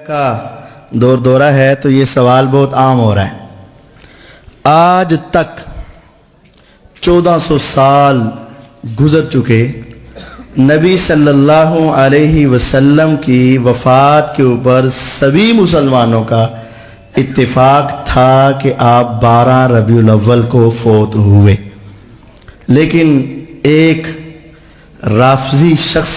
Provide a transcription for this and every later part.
کا دور دورہ ہے تو یہ سوال بہت عام ہو رہا ہے۔ آج تک 1400 سال گزر چکے، نبی صلی اللہ علیہ وسلم کی وفات کے اوپر سبھی مسلمانوں کا اتفاق تھا کہ آپ 12 ربیع الاول کو فوت ہوئے، لیکن ایک رافضی شخص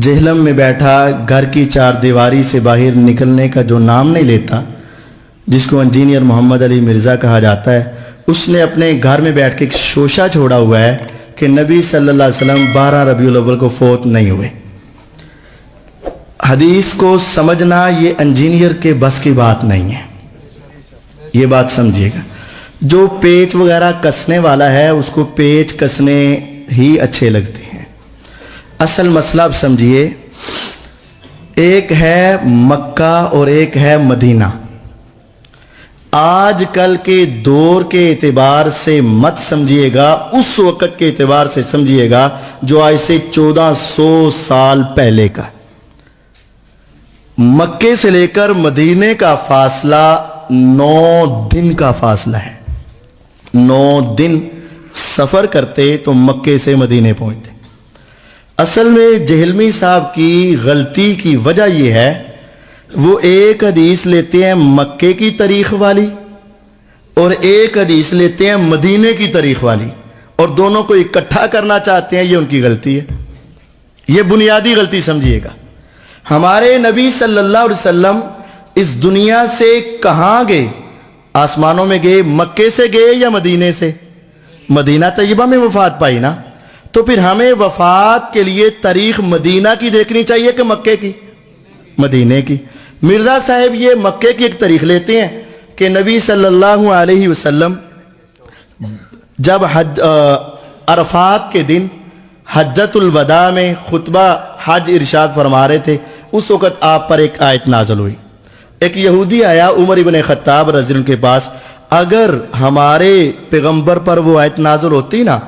جہلم میں بیٹھا گھر کی چار دیواری سے باہر نکلنے کا جو نام نہیں لیتا، جس کو انجینئر محمد علی مرزا کہا جاتا ہے، اس نے اپنے گھر میں بیٹھ کے ایک شوشہ چھوڑا ہوا ہے کہ نبی صلی اللہ علیہ وسلم 12 ربیع الاول کو فوت نہیں ہوئے۔ حدیث کو سمجھنا یہ انجینئر کے بس کی بات نہیں ہے، یہ بات سمجھیے گا۔ جو پیچ وغیرہ کسنے والا ہے اس کو پیچ کسنے ہی اچھے لگتے ہیں۔ اصل مسئلہ اب سمجھیے، ایک ہے مکہ اور ایک ہے مدینہ۔ آج کل کے دور کے اعتبار سے مت سمجھیے گا، اس وقت کے اعتبار سے سمجھیے گا جو آج سے 1400 سال پہلے کا۔ مکے سے لے کر مدینے کا فاصلہ 9 دن کا فاصلہ ہے۔ 9 دن سفر کرتے تو مکے سے مدینے پہنچتے۔ اصل میں جہلمی صاحب کی غلطی کی وجہ یہ ہے، وہ ایک حدیث لیتے ہیں مکے کی تاریخ والی اور ایک حدیث لیتے ہیں مدینے کی تاریخ والی، اور دونوں کو اکٹھا کرنا چاہتے ہیں۔ یہ ان کی غلطی ہے، یہ بنیادی غلطی سمجھیے گا۔ ہمارے نبی صلی اللہ علیہ وسلم اس دنیا سے کہاں گئے؟ آسمانوں میں گئے، مکے سے گئے یا مدینے سے؟ مدینہ طیبہ میں وفات پائی نا، تو پھر ہمیں وفات کے لیے تاریخ مدینہ کی دیکھنی چاہیے کہ مکے کی؟ مدینے کی۔ مرزا صاحب یہ مکے کی ایک تاریخ لیتے ہیں کہ نبی صلی اللہ علیہ وسلم جب عرفات کے دن حجۃ الوداع میں خطبہ حج ارشاد فرما رہے تھے، اس وقت آپ پر ایک آیت نازل ہوئی۔ ایک یہودی آیا عمر ابن خطاب رضی اللہ عنہ کے پاس، اگر ہمارے پیغمبر پر وہ آیت نازل ہوتی نا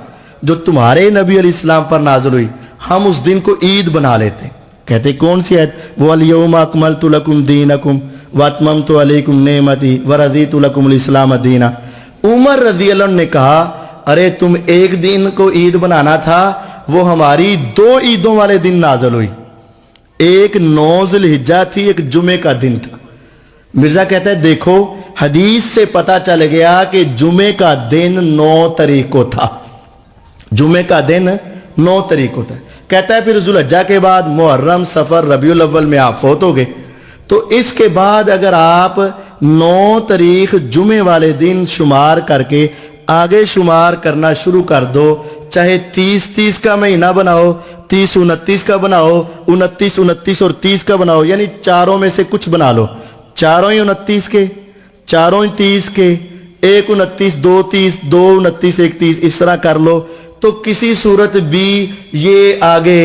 جو تمہارے نبی علیہ السلام پر نازل ہوئی، ہم اس دن کو عید بنا لیتے۔ کہتے کون سی آیت؟ وہ الیوم اکملت لکم دینکم واتممت علیکم نعمتی ورضیت لکم الاسلام دینا۔ عمر رضی اللہ عنہ نے کہا، ارے تم ایک دن کو عید بنانا تھا، وہ ہماری 2 عیدوں والے دن نازل ہوئی، ایک 9 ذی الحجہ تھی، ایک جمعے کا دن تھا۔ مرزا کہتا ہے دیکھو حدیث سے پتہ چل گیا کہ جمعے کا دن 9 تاریخ کو تھا، جمعے کا دن 9 تاریخ کو تھا۔ کہتا ہے پھر ذو الحجہ کے بعد محرم، صفر، ربیع الاول میں آپ فوت ہو گئے، تو اس کے بعد اگر آپ 9 تاریخ جمعے والے دن شمار کر کے آگے شمار کرنا شروع کر دو، چاہے 30 کا مہینہ بناؤ، 30-29 کا بناؤ، 29 اور 30 کا بناؤ، یعنی چاروں میں سے کچھ بنا لو، چاروں ہی 29 کے، چاروں ہی 30 کے، ایک 29، 2 30، 2 29، 1 30، اس طرح کر لو، تو کسی صورت بھی یہ آگے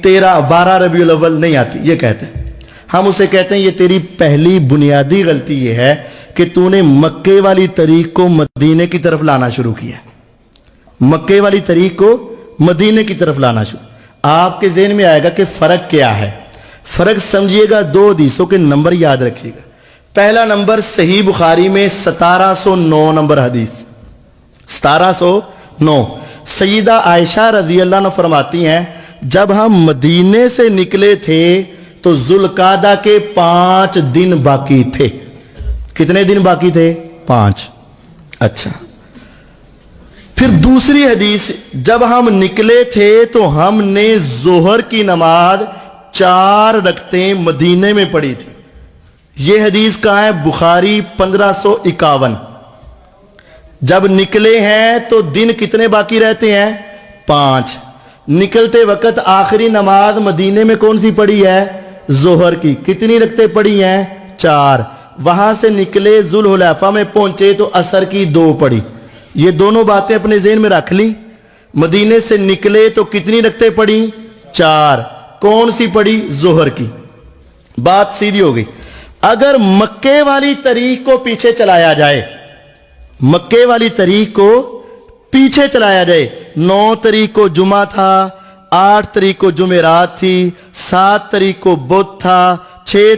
12 ربیع الاول نہیں آتی۔ یہ کہتے ہیں، ہم اسے کہتے ہیں یہ تیری پہلی بنیادی غلطی یہ ہے کہ تو نے مکے والی تاریخ کو مدینے کی طرف لانا شروع کیا، مکے والی تاریخ کو مدینے کی طرف لانا شروع۔ آپ کے ذہن میں آئے گا کہ فرق کیا ہے۔ فرق سمجھیے گا، 2 حدیثوں کے نمبر یاد رکھیے گا۔ پہلا نمبر صحیح بخاری میں 1709 نمبر حدیث، 1709۔ سیدہ عائشہ رضی اللہ عنہ فرماتی ہیں جب ہم مدینے سے نکلے تھے تو ذوالقعدہ کے 5 دن باقی تھے۔ کتنے دن باقی تھے؟ 5۔ اچھا، پھر دوسری حدیث، جب ہم نکلے تھے تو ہم نے ظہر کی نماز 4 رکعتیں مدینے میں پڑھی تھی۔ یہ حدیث کہاں ہے؟ بخاری 1551۔ جب نکلے ہیں تو دن کتنے باقی رہتے ہیں؟ 5۔ نکلتے وقت آخری نماز مدینے میں کون سی پڑھی ہے؟ ظہر کی۔ کتنی رکعتیں پڑھی ہیں؟ 4۔ وہاں سے نکلے ذوالحلیفہ میں پہنچے تو عصر کی 2 پڑھی۔ یہ دونوں باتیں اپنے ذہن میں رکھ لی۔ مدینے سے نکلے تو کتنی رکعتیں پڑھی؟ 4۔ کون سی پڑھی؟ ظہر کی۔ بات سیدھی ہو گئی۔ اگر مکے والی تاریخ کو پیچھے چلایا جائے، مکے والی تاریخ کو پیچھے چلایا جائے، 9 تاریخ کو جمعہ تھا، 8 تاریخ کو جمعرات تھی، 7 تاریخ کو بدھ تھا، 6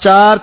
4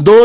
2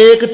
1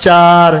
4।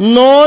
9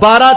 12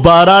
12